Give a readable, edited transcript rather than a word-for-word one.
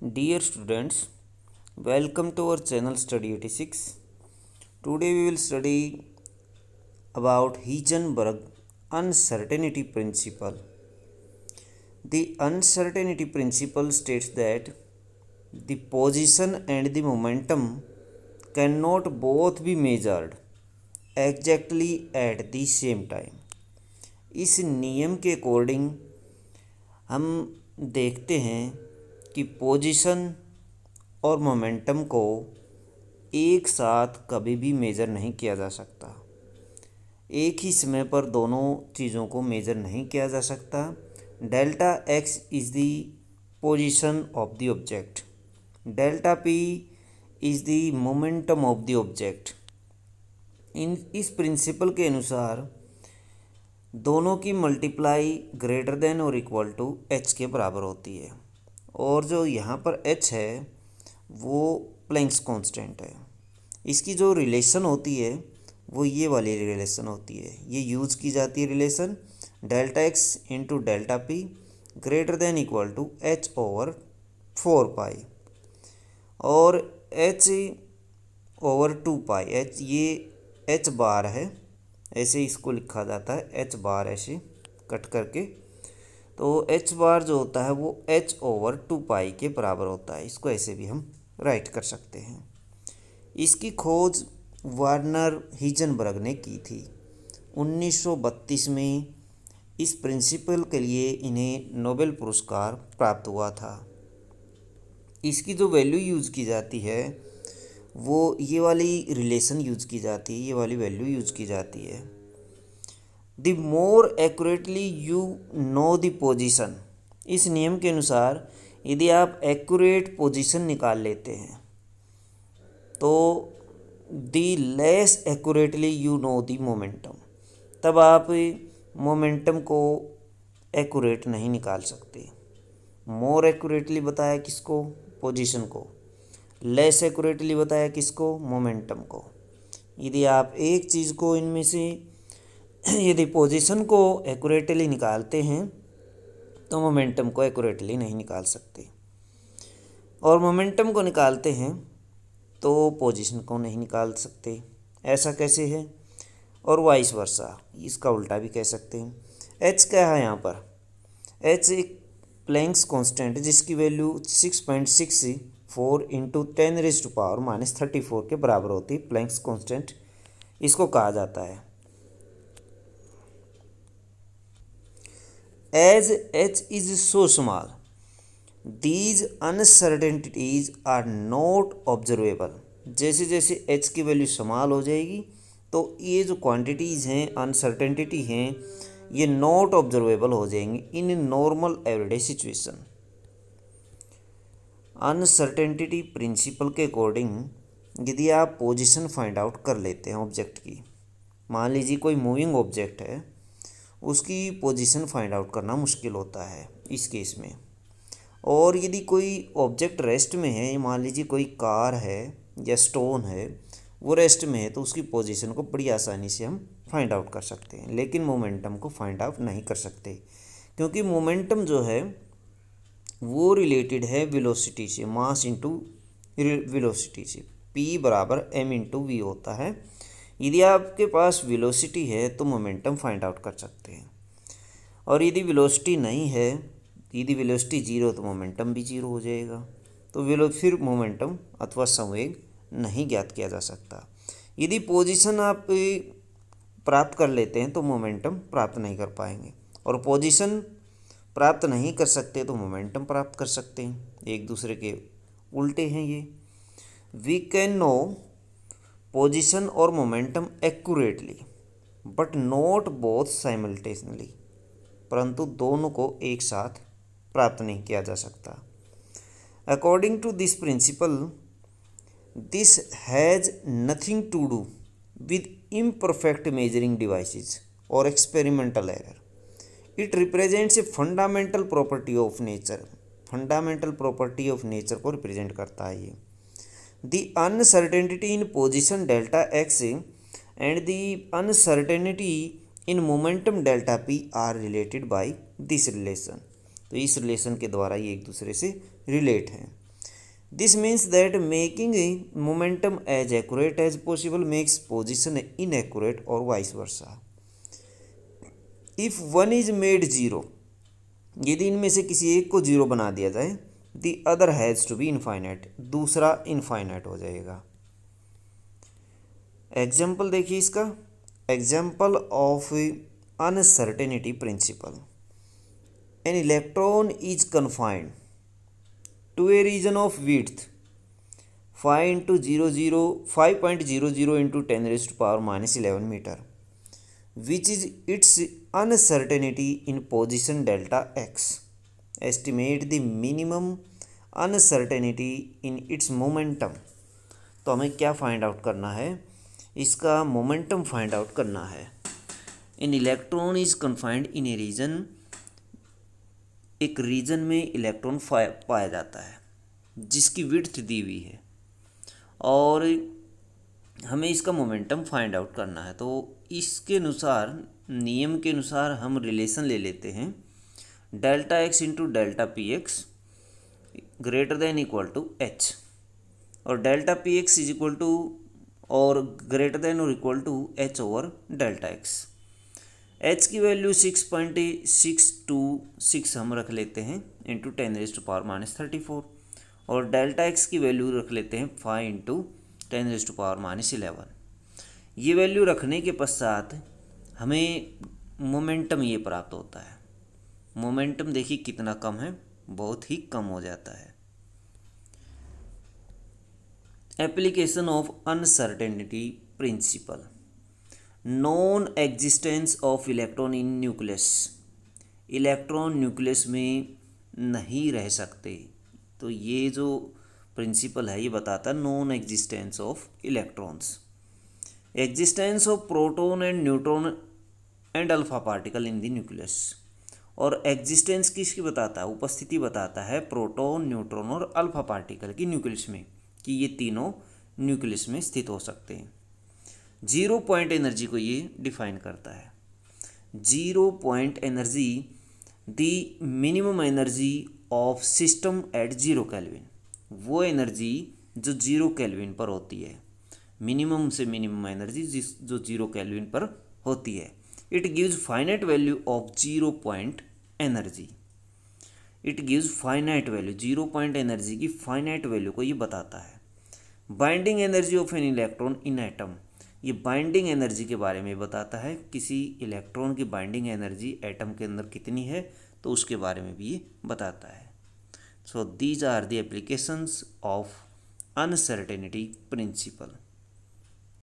Dear students, welcome to our channel Study 86. Today we will study about Heisenberg uncertainty principle. The uncertainty principle states that the position and the momentum cannot both be measured exactly at the same time. इस नियम के according हम देखते हैं कि position और momentum को एक साथ कभी भी मेज़र नहीं किया जा सकता। एक ही समय पर दोनों चीज़ों को मेज़र नहीं किया जा सकता। Delta x is the position of the object, delta P is the momentum of the object. इस प्रिंसिपल के अनुसार दोनों की मल्टीप्लाई ग्रेटर देन और इक्वल टू एच के बराबर होती है, और जो यहाँ पर एच है वो प्लैंक्स कांस्टेंट है। इसकी जो रिलेशन होती है वो ये वाली रिलेशन होती है, ये यूज़ की जाती है relation delta x into delta p greater than equal to h over 4 pi, और एच ओवर 2 पाई। एच ये एच बार है, ऐसे इसको लिखा जाता है एच बार, ऐसे कट करके। तो एच बार जो होता है वो एच ओवर 2 पाई के बराबर होता है। इसको ऐसे भी हम राइट कर सकते हैं। इसकी खोज वर्नर हीजनबर्ग ने की थी 1932 में। इस प्रिंसिपल के लिए इन्हें नोबेल पुरस्कार प्राप्त हुआ था। इसकी जो वैल्यू यूज़ की जाती है वो ये वाली रिलेशन यूज़ की जाती है, ये वाली वैल्यू यूज़ की जाती है। The more accurately you know the position. इस नियम के अनुसार यदि आप एक्यूरेट पोजीशन निकाल लेते हैं तो the less accurately you know the momentum, तब आप मोमेंटम को एक्यूरेट नहीं निकाल सकते। मोर एक्यूरेटली बताया किसको? पोजीशन को। लेस एक्यूरेटली बताया किसको? मोमेंटम को। यदि आप एक चीज़ को इनमें से यदि पोजीशन को एक्यूरेटली निकालते हैं तो मोमेंटम को एक्यूरेटली नहीं निकाल सकते, और मोमेंटम को निकालते हैं तो पोजीशन को नहीं निकाल सकते। ऐसा कैसे है? और वाइस वर्सा, इसका उल्टा भी कह सकते हैं। एच क्या है यहाँ पर? एच एक प्लैंक्स कांस्टेंट जिसकी वैल्यू 6.64 इंटू 10⁻⁻34 के बराबर होती है। प्लैंक्स कांस्टेंट इसको कहा जाता है। As h is so small these uncertainties are not observable. जैसे जैसे एच की वैल्यू स्मॉल हो जाएगी तो ये जो क्वांटिटीज़ हैं, अनसर्टेनिटी हैं, ये नॉट ऑब्जर्वेबल हो जाएंगी in normal everyday situation. Uncertainty principle के अकॉर्डिंग यदि आप पोजीशन फाइंड आउट कर लेते हैं ऑब्जेक्ट की, मान लीजिए कोई मूविंग ऑब्जेक्ट है, उसकी पोजीशन फाइंड आउट करना मुश्किल होता है इस केस में। और यदि कोई ऑब्जेक्ट रेस्ट में है, मान लीजिए कोई कार है या स्टोन है, वो रेस्ट में है, तो उसकी पोजीशन को बड़ी आसानी से हम फाइंड आउट कर सकते हैं। लेकिन मोमेंटम को फाइंड आउट नहीं कर सकते, क्योंकि मोमेंटम जो है वो रिलेटेड है वेलोसिटी से, मास इंटू वेलोसिटी से। p बराबर m इंटू वी होता है। यदि आपके पास वेलोसिटी है तो मोमेंटम फाइंड आउट कर सकते हैं, और यदि वेलोसिटी नहीं है, यदि वेलोसिटी 0 तो मोमेंटम भी 0 हो जाएगा। तो फिर मोमेंटम अथवा संवेग नहीं ज्ञात किया जा सकता। यदि पोजीशन आप प्राप्त कर लेते हैं तो मोमेंटम प्राप्त नहीं कर पाएंगे, और पोजीशन प्राप्त नहीं कर सकते तो मोमेंटम प्राप्त कर सकते हैं। एक दूसरे के उल्टे हैं ये। वी कैन नो पोजीशन और momentum accurately but not both simultaneously, परंतु दोनों को एक साथ प्राप्त नहीं किया जा सकता। According to this principle this has nothing to do with imperfect measuring devices or experimental error. It represents a fundamental property of nature. Fundamental property of nature को represent करता है ये। The uncertainty in position delta x and the uncertainty in momentum delta p are related by this relation. तो इस relation के द्वारा ये एक दूसरे से रिलेट हैं। This means that making a momentum as accurate as possible makes position inaccurate or vice versa. If one is made zero, यदि इनमें से किसी एक को जीरो बना दिया जाए, the other has to be infinite, दूसरा इनफाइनाइट हो जाएगा। एग्जाम्पल देखिए इसका, example of uncertainty principle. An electron is confined to a region of width 5.00 into 10 raised to power minus 11 meter, which is its uncertainty in position delta x. Estimate the minimum uncertainty in its momentum. तो हमें क्या find out करना है, इसका momentum find out करना है। In electron is confined in a region, एक region में इलेक्ट्रॉन पाया जाता है जिसकी विड्थ दी हुई है और हमें इसका मोमेंटम फाइंड आउट करना है। तो इसके अनुसार, नियम के अनुसार हम रिलेशन ले लेते हैं delta x into delta p x greater than equal to h, और delta p x is equal to और ग्रेटर देन और equal to h over delta x. H की वैल्यू 6.626 हम रख लेते हैं into 10 raise to power minus 34, और delta x की वैल्यू रख लेते हैं 5 into 10 raise to power minus 11। ये वैल्यू रखने के पश्चात हमें मोमेंटम ये प्राप्त होता है। मोमेंटम देखिए कितना कम है, बहुत ही कम हो जाता है। Application of uncertainty principal. Non existence of electron in nucleus, electron nucleus में नहीं रह सकते। तो ये जो प्रिंसिपल है ये बताता है non existence of electrons. Existence of proton and neutron and alpha particle in the nucleus, और एग्जिस्टेंस किसकी बताता है, उपस्थिति बताता है प्रोटॉन, न्यूट्रॉन और अल्फा पार्टिकल की न्यूक्लियस में, कि ये तीनों न्यूक्लियस में स्थित हो सकते हैं। जीरो पॉइंट एनर्जी को ये डिफाइन करता है। Zero point energy the minimum energy of system eight zero kelvin, वो एनर्जी जो जीरो केल्विन पर होती है, मिनिमम से मिनिमम एनर्जी जो जीरो केल्विन पर होती है। It gives finite value of zero point energy, it gives finite value, zero point energy की फाइनाइट वैल्यू को ये बताता है। Binding energy of an electron in atom, ये बाइंडिंग एनर्जी के बारे में बताता है, किसी इलेक्ट्रॉन की बाइंडिंग एनर्जी एटम के अंदर कितनी है, तो उसके बारे में भी ये बताता है। So these are the applications of uncertainty principal.